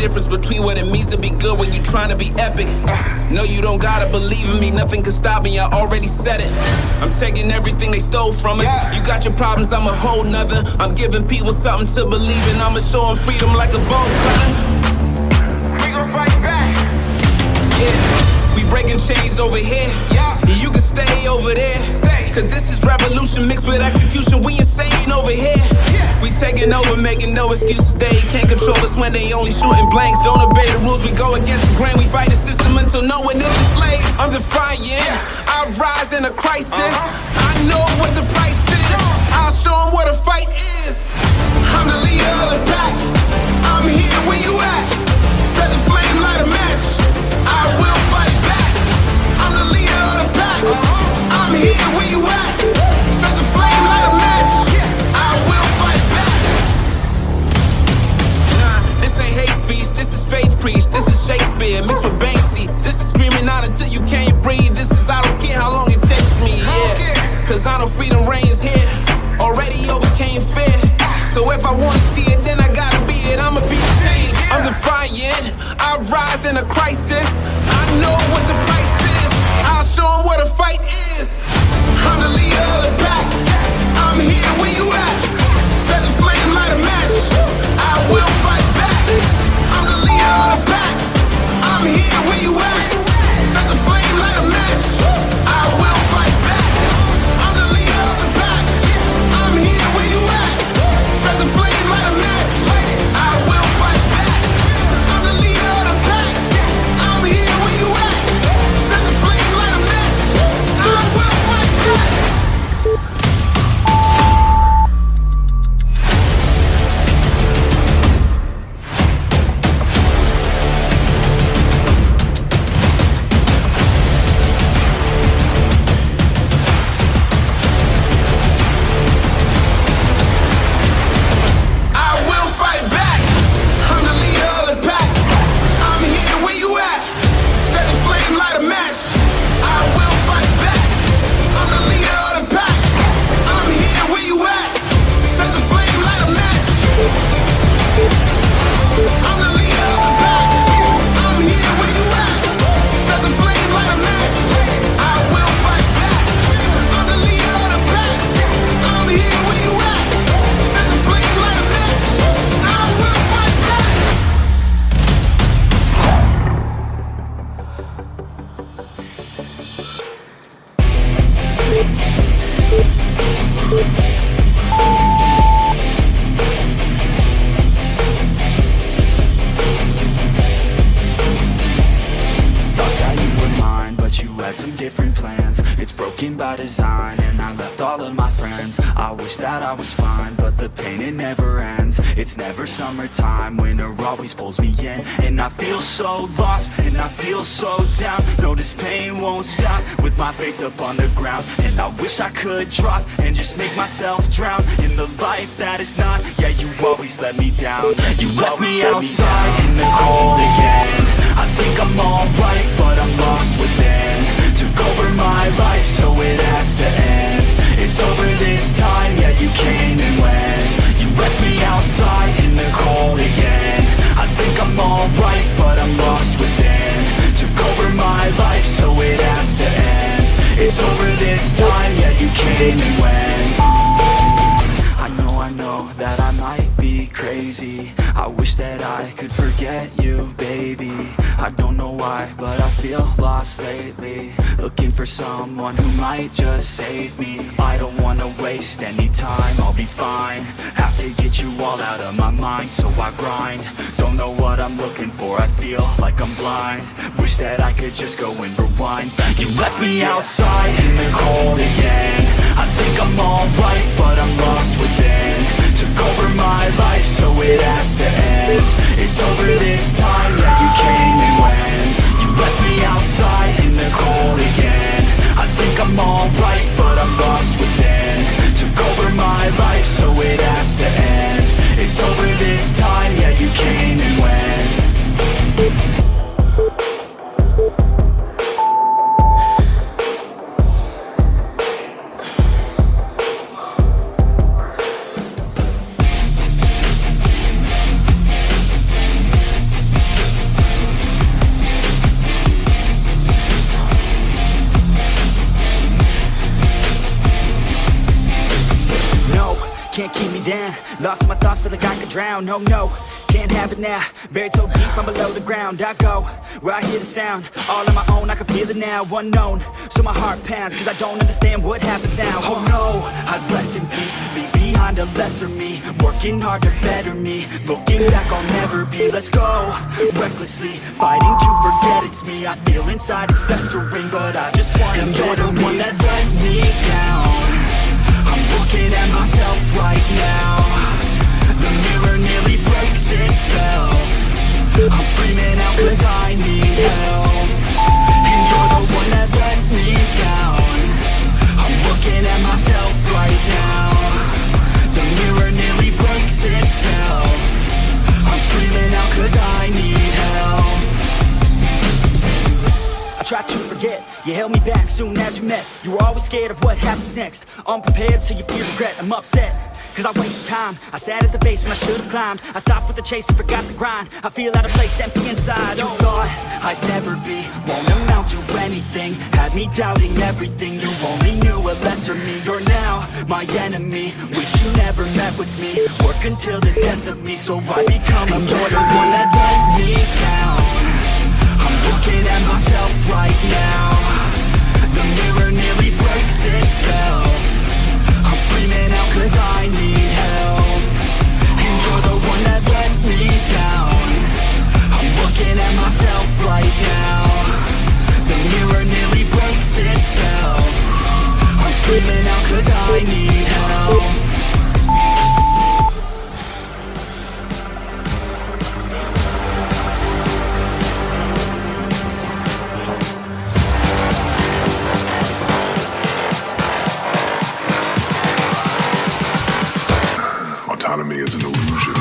difference between what it means to be good when you're trying to be epic. No, you don't gotta believe in me, nothing can stop me, I already said it. I'm taking everything they stole from us. You got your problems, I'm a whole nother. I'm giving people something to believe in, I'ma show them freedom like a bolt cutter. We gon' fight back. Yeah, we breaking chains over here. And you can stay over there. Cause this is revolution mixed with execution, we insane over here. We taking over, making no excuses. They can't control us when they only shooting blanks. Don't obey the rules, we go against the grain. We fight the system until no one is enslaved. I'm defying, I rise in a crisis. I know what the price is, I'll show them what a fight is. I'm the leader of the pack, I'm here where you at. Set the flame, light a match, I will fight back. I'm the leader of the pack, I'm here where you at. Set the flame, light a match, I will fight back. Nah, this ain't hate speech, this is faith preach. This is Shakespeare mixed with Banksy. This is screaming out until you can't breathe. This is I don't care how long it takes me, cause I know freedom reigns here. Already overcame fear. So if I wanna see it, then I gotta be it. I'ma be changed, I'm defiant, I rise in a crisis. I know what the price is, I'll show them what a fight is. I'm the leader of the pack, I'm here where you at. Set the flame, light a match, I will fight back. I'm the leader of the pack, I'm here where you at. Set the flame, light a match, I will fight back. I'm the leader of the pack, I'm here where you at. Set the flame, light a match, I will fight back. I'm the leader of the pack, I'm here where you at. Set the flame, light a match, I will fight back. I will fight back. I'm the leader of the pack, I'm here where you at. Set the flame, light a match, I will fight back. I'm the leader of the pack, I'm here where you at. Set the flame, light a match. I'm the leader of the pack, I'm here where you at. Set the flame, light a match, I will fight back. I'm the leader of the pack, I'm here where you at. Set the flame, light a match, I will fight back. Thought that you were mine, but you had some different plans. It's broken by design, and I left all of my friends. I wish that I was fine, but the pain, it never ends. It's never summertime, winter always pulls me in. And I feel so lost, and I feel so down. No, this pain won't stop, with my face up on the ground. And I wish I could drop, and just make myself drown in the life that is not. Yeah, you always let me down. You left me outside in the cold again. I think I'm alright, but I'm lost within. Took over my life, so it has to end. It's over this time, yeah, you came and went. You left me outside in the cold again. I think I'm alright, but I'm lost within. Took over my life, so it has to end. It's over this time, yeah, you came and went. I know that I might be crazy. I wish that I could forget you, baby. I don't know why, but I feel lost lately. Looking for someone who might just save me. I don't wanna waste any time, I'll be fine. Have to get you all out of my mind, so I grind. Don't know what I'm looking for, I feel like I'm blind. Wish that I could just go and rewind. You left me outside in the cold again. I think I'm alright, but I'm lost within. Took over my life, so it has to end. It's over this time, yeah, you came and went. You left me outside in the cold again. I think I'm alright, but I'm lost within. Took over my life, so it has to end. It's over this time, yeah, you came and went. Lost my thoughts, feel like I could drown. Oh no, can't have it now. Buried so deep, I'm below the ground. I go where I hear the sound, all on my own, I can feel it now. Unknown, so my heart pounds, cause I don't understand what happens now. Oh no, I'd rest in peace, leave behind a lesser me. Working hard to better me, looking back I'll never be. Let's go, recklessly, fighting to forget it's me. I feel inside it's best to ring, but I just wanna enjoy the one that let me down. I'm looking at myself right now. The mirror nearly breaks itself. I'm screaming out cause I need help. And you're the one that let me down. I'm looking at myself right now. The mirror nearly breaks itself. I'm screaming out cause I need help. I tried to forget, you held me back soon as we met. You were always scared of what happens next. Unprepared so you feel regret, I'm upset cause I wasted time. I sat at the base when I should've climbed. I stopped with the chase and forgot the grind. I feel out of place, empty inside. You thought I'd never be, won't amount to anything. Had me doubting everything, you only knew a lesser me. You're now my enemy, wish you never met with me. Work until the death of me, so I become a you're the one that let me down. I'm looking at myself right now. The mirror nearly breaks itself. I'm screaming out cause I need help. And you're the one that let me down. I'm looking at myself right now. The mirror nearly breaks itself. I'm screaming out cause I need help. Autonomy is an illusion.